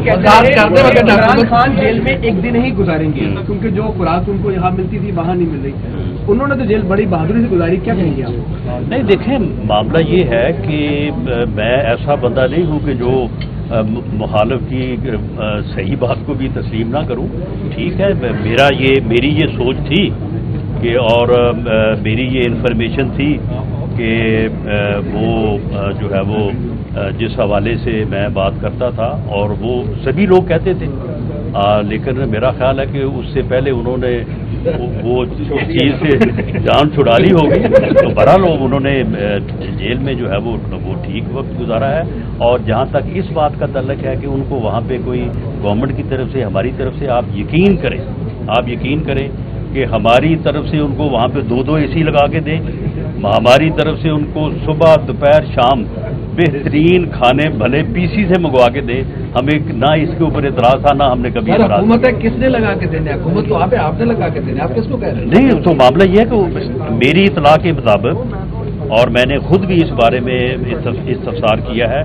Imran Khan jail में एक दिन ही गुजारेंगे क्योंकि जो खुराक उनको यहाँ मिलती थी वहाँ नहीं मिल रही, उन्होंने तो जेल बड़ी बहादुरी से गुजारी, क्या कहेंगे आप? नहीं देखें, मामला ये है कि मैं ऐसा बंदा नहीं हूँ कि जो मुखालिफ की सही बात को भी तस्लीम ना करूँ। ठीक है, मेरी ये सोच थी कि और मेरी ये इन्फॉर्मेशन थी कि वो जो है वो जिस हवाले से मैं बात करता था और वो सभी लोग कहते थे, लेकिन मेरा ख्याल है कि उससे पहले उन्होंने वो चीज़ से जान छुड़ा ली होगी। तो बहरहाल उन्होंने जेल में जो है वो ठीक वक्त गुजारा है। और जहाँ तक इस बात का ताल्लुक है कि उनको वहाँ पे कोई गवर्नमेंट की तरफ से, हमारी तरफ से, आप यकीन करें कि हमारी तरफ से उनको वहाँ पे 2-2 AC लगा के दें, हमारी तरफ से उनको सुबह दोपहर शाम बेहतरीन खाने भले PC से मंगवा के दें, हमें ना इसके ऊपर इतराज था, ना हमने कभी हुकूमत है किसने लगा के देने, हुकूमत तो आपने लगा के देने, आप किसको कह रहे हैं? नहीं, तो मामला ये है कि मेरी इतला के मुताबिक, और मैंने खुद भी इस बारे में इस्तफसार किया है,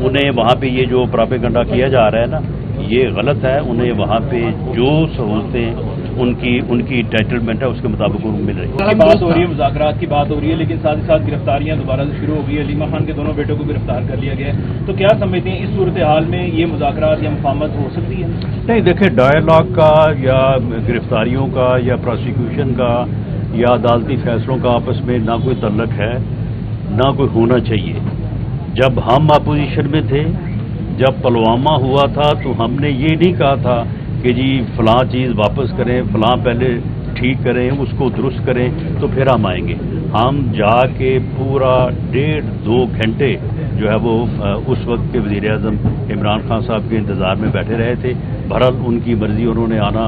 उन्हें वहाँ पे ये जो प्रोपेगेंडा किया जा रहा है ना, ये गलत है। उन्हें वहाँ पे जो सहूलतें उनकी टाइटलमेंट है उसके मुताबिक उनको मिल रही है। बात हो रही है, मुज़ाकरात की बात हो रही है, लेकिन साथ ही साथ गिरफ्तारियां दोबारा से शुरू हो गई है। अलीमा खान के दोनों बेटों को गिरफ्तार कर लिया गया है, तो क्या समझते हैं इस सूरत हाल में ये मुज़ाकरात या मुफाहमत हो सकती है? नहीं देखें, डायलॉग का या गिरफ्तारियों का या प्रोसिक्यूशन का या अदालती फैसलों का आपस में ना कोई तल्लक है, ना कोई होना चाहिए। जब हम अपोजिशन में थे, जब पुलवामा हुआ था, तो हमने ये नहीं कहा था कि जी फलां चीज़ वापस करें, फलां पहले ठीक करें, उसको दुरुस्त करें तो फिर हम आएंगे। हम जाके पूरा 1.5-2 घंटे जो है वो उस वक्त के वज़ीर आज़म इमरान खान साहब के इंतज़ार में बैठे रहे थे। बहरहाल उनकी मर्ज़ी, उन्होंने आना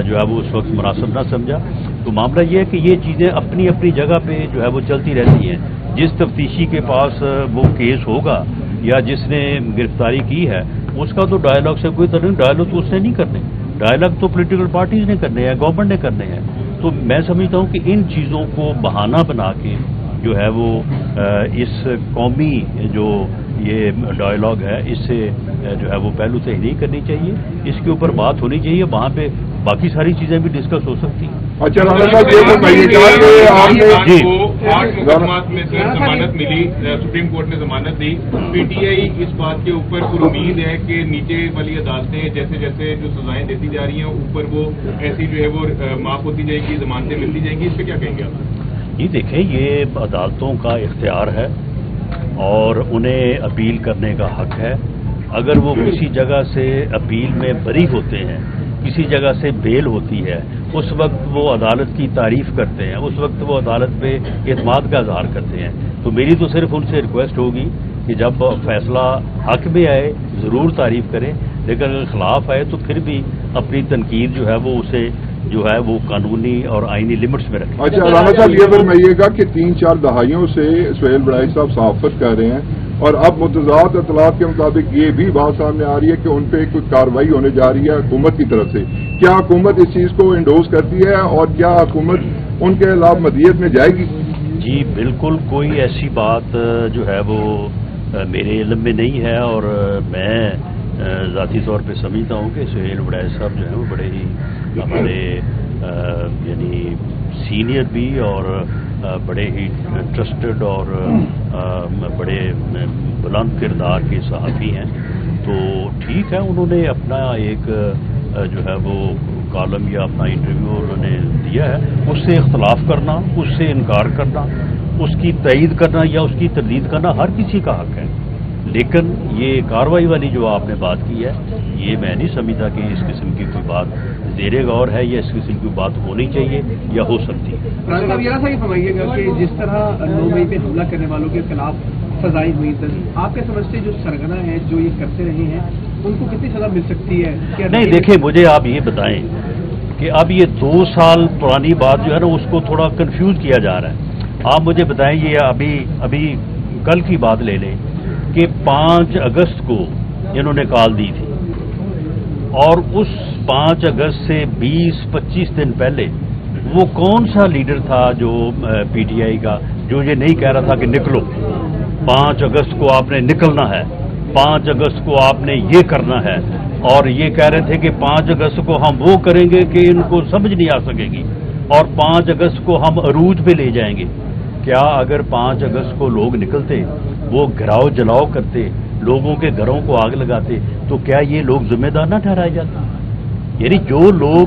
जो है वो उस वक्त मुनासिब ना समझा। तो मामला ये है कि ये चीज़ें अपनी अपनी जगह पे जो है वो चलती रहती हैं। जिस तफ्तीशी के पास वो केस होगा या जिसने गिरफ्तारी की है, उसका तो डायलॉग से कोई तरह, डायलॉग तो उसने नहीं करने, डायलॉग तो पॉलिटिकल पार्टीज ने करने हैं, गवर्नमेंट ने करने हैं। तो मैं समझता हूँ कि इन चीज़ों को बहाना बना के जो है वो इस कौमी जो ये डायलॉग है, इससे जो है वो पहलू से ही नहीं करनी चाहिए, इसके ऊपर बात होनी चाहिए। वहाँ पे बाकी सारी चीज़ें भी डिस्कस हो सकती हैं। अच्छा, राणा साहब ये बताइए, आपको 8 मुकदमात में से जमानत मिली, सुप्रीम कोर्ट ने जमानत दी। PTI इस बात के ऊपर पूरी उम्मीद है कि नीचे वाली अदालतें जैसे जैसे जो सजाएं देती जा रही हैं, ऊपर वो ऐसी जो है वो माफ होती जाएगी, जमानतें मिलती जाएंगी। इस पर क्या कहेंगे आप? ये देखें, ये अदालतों का इख्तियार है और उन्हें अपील करने का हक है। अगर वो किसी जगह से अपील में बरी होते हैं, किसी जगह से बेल होती है, उस वक्त वो अदालत की तारीफ करते हैं, उस वक्त वो अदालत पे एतमाद का इजहार करते हैं। तो मेरी तो सिर्फ उनसे रिक्वेस्ट होगी कि जब फैसला हक में आए ज़रूर तारीफ करें, लेकिन अगर खिलाफ आए तो फिर भी अपनी तनकीद जो है वो उसे जो है वो कानूनी और आईनी लिमिट्स में रखें। अच्छा, राणा साहब ये फरमाइएगा कि 3-4 दहाइयों से सुहेल बड़ाई साहब सहाफत कर रहे हैं और अब मुतज़ाद इत्तलात के मुताबिक ये भी बात सामने आ रही है कि उन पर कुछ कार्रवाई होने जा रही है हुकूमत की तरफ से। क्या हुकूमत इस चीज़ को इंडोर्स करती है और क्या हुकूमत उनके खिलाफ मदीयत में जाएगी? जी बिल्कुल, कोई ऐसी बात जो है वो मेरे इल्म में नहीं है और मैं ज़ाती तौर पे समझता हूँ कि सुहेल बड़ाई साहब जो है वो बड़े ही हमारे यानी सीनियर भी और बड़े ही ट्रस्टेड और बड़े बुलंद किरदार के सहाफ़ी हैं। तो ठीक है, उन्होंने अपना एक जो है वो कॉलम या अपना इंटरव्यू उन्होंने दिया है, उससे इख्तलाफ करना, उससे इनकार करना, उसकी तईद करना या उसकी तरदीद करना हर किसी का हक है। लेकिन ये कार्रवाई वाली जो आपने बात की है, ये मैं नहीं समझता कि इस किस्म की कोई बात ज़ेरे गौर है या इस किस्म की बात होनी चाहिए या हो सकती है। साहब यहाँ से फरमाइएगा कि जिस तरह 9 मई पे हमला करने वालों के खिलाफ सजाएं हुई थी, आपके समझते जो सरगना है जो ये करते रहे हैं उनको कितनी सजा मिल सकती है? नहीं देखिए, मुझे आप ये बताएं कि अब ये 2 साल पुरानी बात जो है ना उसको थोड़ा कंफ्यूज किया जा रहा है। आप मुझे बताएं, ये अभी कल की बात ले लें कि 5 अगस्त को इन्होंने कॉल दी थी और उस 5 अगस्त से 20-25 दिन पहले वो कौन सा लीडर था जो PTI का जो ये नहीं कह रहा था कि निकलो, 5 अगस्त को आपने निकलना है, 5 अगस्त को आपने ये करना है। اور یہ کہہ رہے تھے کہ 5 اگست کو ہم وہ کریں گے کہ ان کو سمجھ نہیں آ سکے گی، اور 5 اگست کو ہم عروج پہ لے جائیں گے۔ کیا اگر 5 اگست کو لوگ نکلتے، وہ گھراؤ جلاؤ کرتے، لوگوں کے گھروں کو آگ لگاتے، تو کیا یہ لوگ ذمہ دار نہ ٹھہرائے جاتے؟ یعنی جو لوگ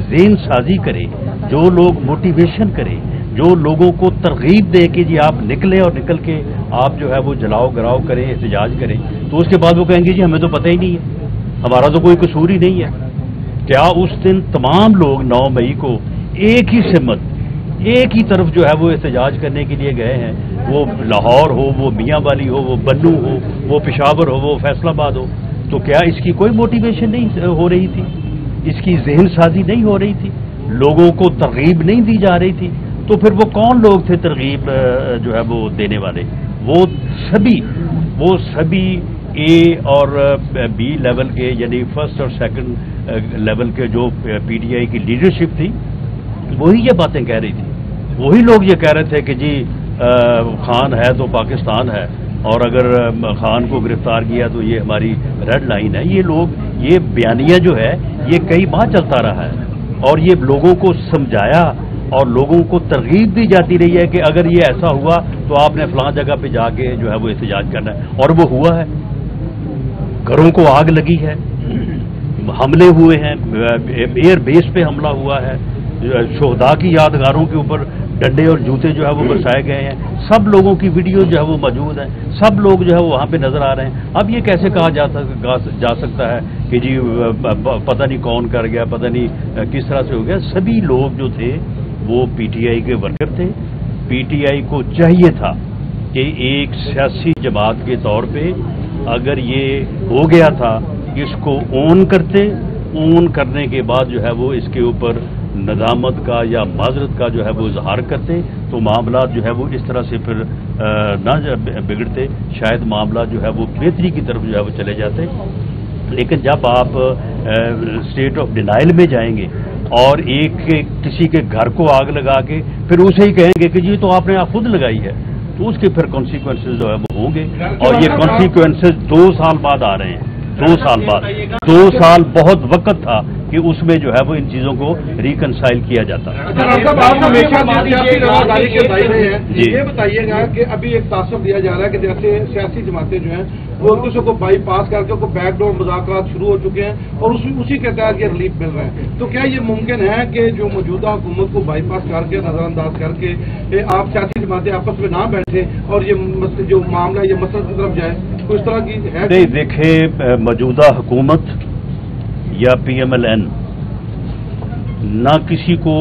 ذہن سازی کرے، جو لوگ موٹیویشن کرے، جو لوگوں کو ترغیب دے کہ جی آپ نکلیں اور نکل کے آپ جو ہے وہ جلاؤ گراؤ کریں، احتجاج کریں، تو اس کے بعد وہ کہیں گے جی ہمیں تو پتہ ہی نہیں ہے، ہمارا تو کوئی قصور ہی نہیں ہے۔ کیا اس دن تمام لوگ 9 مئی کو ایک ہی سمت، ایک ہی طرف جو ہے وہ احتجاج کرنے کے لیے گئے ہیں؟ وہ لاہور ہو، وہ میاں والی ہو، وہ بنو ہو، وہ پشاور ہو، وہ فیصل آباد ہو، تو کیا اس کی کوئی موٹیویشن نہیں ہو رہی تھی؟ اس کی ذہن سازی نہیں ہو رہی تھی؟ لوگوں کو ترغیب نہیں دی جا رہی تھی؟ تو پھر وہ کون لوگ تھے ترغیب جو ہے وہ دینے والے؟ وہ سبھی اے اور بی لیول کے، یعنی فرسٹ اور سیکنڈ لیول کے جو پی ٹی آئی کی لیڈرشپ تھی، وہی یہ باتیں کہہ رہی تھی۔ وہی لوگ یہ کہہ رہے تھے کہ جی خان ہے تو پاکستان ہے، اور اگر خان کو گرفتار کیا تو یہ ہماری ریڈ لائن ہے۔ یہ لوگ، یہ بیانیہ جو ہے یہ کئی ماہ چلتا رہا ہے، اور یہ لوگوں کو سمجھایا اور لوگوں کو ترغیب دی جاتی رہی ہے کہ اگر یہ ایسا ہوا تو آپ نے فلاں جگہ پہ جا کے جو ہے وہ احتجاج کرنا ہے، اور وہ ہوا ہے۔ گھروں کو آگ لگی ہے، حملے ہوئے ہیں، ایئر بیس پہ حملہ ہوا ہے، شہداء کی یادگاروں کے اوپر ڈنڈے اور جوتے جو ہے وہ برسائے گئے ہیں، سب لوگوں کی ویڈیو جو ہے وہ موجود ہیں، سب لوگ جو ہے وہاں پہ نظر آ رہے ہیں۔ اب یہ کیسے کہا جا سکتا ہے کہ جی پتہ نہیں کون کر گیا، پتہ نہیں کس طرح سے ہو گیا؟ سبھی لوگ جو تھے وہ پی ٹی آئی کے ورکر تھے۔ پی ٹی آئی کو چاہیے تھا کہ ایک سیاسی جماعت کے طور پہ اگر یہ ہو گیا تھا، اس کو اون کرتے، اون کرنے کے بعد جو ہے وہ اس کے اوپر ندامت کا یا معذرت کا جو ہے وہ اظہار کرتے، تو معاملات جو ہے وہ اس طرح سے پھر نہ بگڑتے، شاید معاملات جو ہے وہ بہتری کی طرف جو ہے وہ چلے جاتے۔ لیکن جب آپ اسٹیٹ آف ڈینائل میں جائیں گے اور کسی کے گھر کو آگ لگا کے پھر اسے ہی کہیں گے کہ جی تو آپ نے خود لگائی ہے، تو اس کے پھر کانسیکوینسز جو ہے وہ ہوں گے، اور یہ کانسیکوینسز 2 سال بعد آ رہے ہیں۔ 2 سال بعد، 2 سال بہت وقت تھا کہ اس میں جو ہے وہ ان چیزوں کو ریکنسائل کیا جاتا۔ جی یہ بتائیے گا کہ ابھی ایک تعصب دیا جا رہا ہے کہ جیسے سیاسی جماعتیں جو ہیں وہ ایک دوسرے کو بائی پاس کر کے بیک ڈور مذاکرات شروع ہو چکے ہیں اور اسی کے تحت یہ ریلیف مل رہے ہیں، تو کیا یہ ممکن ہے کہ جو موجودہ حکومت کو بائی پاس کر کے، نظر انداز کر کے آپ سیاسی جماعتیں آپس میں نہ بیٹھے اور یہ جو معاملہ یہ مسئلہ کی طرف جائے؟ تو اس طرح کی ہے نہیں، دیکھیں موجودہ حکومت یا پی ایم ایل این نہ کسی کو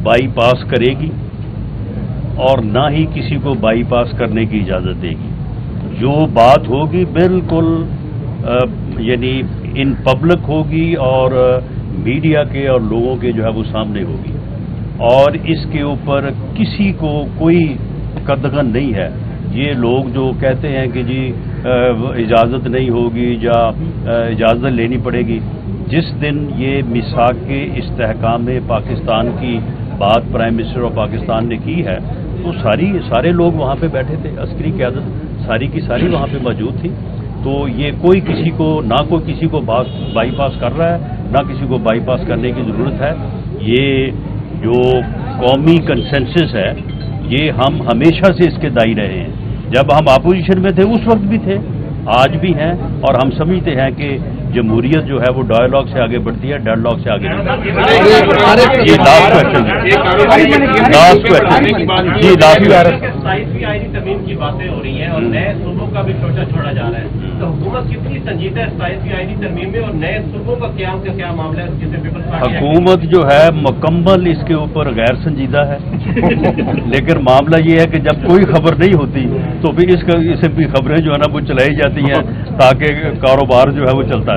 بائی پاس کرے گی اور نہ ہی کسی کو بائی پاس کرنے کی اجازت دے گی۔ جو بات ہوگی بالکل یعنی ان پبلک ہوگی اور میڈیا کے اور لوگوں کے جو ہے وہ سامنے ہوگی، اور اس کے اوپر کسی کو کوئی قدغن نہیں ہے۔ یہ لوگ جو کہتے ہیں کہ جی اجازت نہیں ہوگی یا اجازت لینی پڑے گی، جس دن یہ میثاق کے استحکام پاکستان کی بات پرائم منسٹر آف پاکستان نے کی ہے، تو سارے لوگ وہاں پہ بیٹھے تھے، عسکری قیادت ساری کی ساری وہاں پہ موجود تھی۔ تو یہ کوئی کسی کو بائی پاس کر رہا ہے، نہ کسی کو بائی پاس کرنے کی ضرورت ہے۔ یہ جو قومی کنسنسس ہے یہ ہم ہمیشہ سے اس کے دائی رہے ہیں۔ جب ہم اپوزیشن میں تھے اس وقت بھی تھے، آج بھی ہیں، اور ہم سمجھتے ہیں کہ جمہوریت جو ہے وہ ڈائلاگ سے آگے بڑھتی ہے، ڈیڈ لاگ سے آگے نہیں بڑھتی۔ یہ لاسٹ کوشچن جی لاسٹ 27ویں آئینی ترمیم کی باتیں ہو رہی ہیں اور نئے صوبوں کا بھی سوچا چھوڑا جا رہا ہے، تو حکومت کتنی سنجیدہ ہے 27ویں آئینی ترمیم میں، اور نئے صوبوں کا قیام کا کیا معاملہ ہے؟ جسے پیپلز پارٹی حکومت جو ہے مکمل اس کے اوپر غیر سنجیدہ ہے، لیکن معاملہ یہ ہے کہ جب کوئی خبر نہیں ہوتی تو پھر اسے بھی خبریں جو ہے نا وہ چلائی جاتی ہیں تاکہ کاروبار جو ہے وہ چلتا رہے۔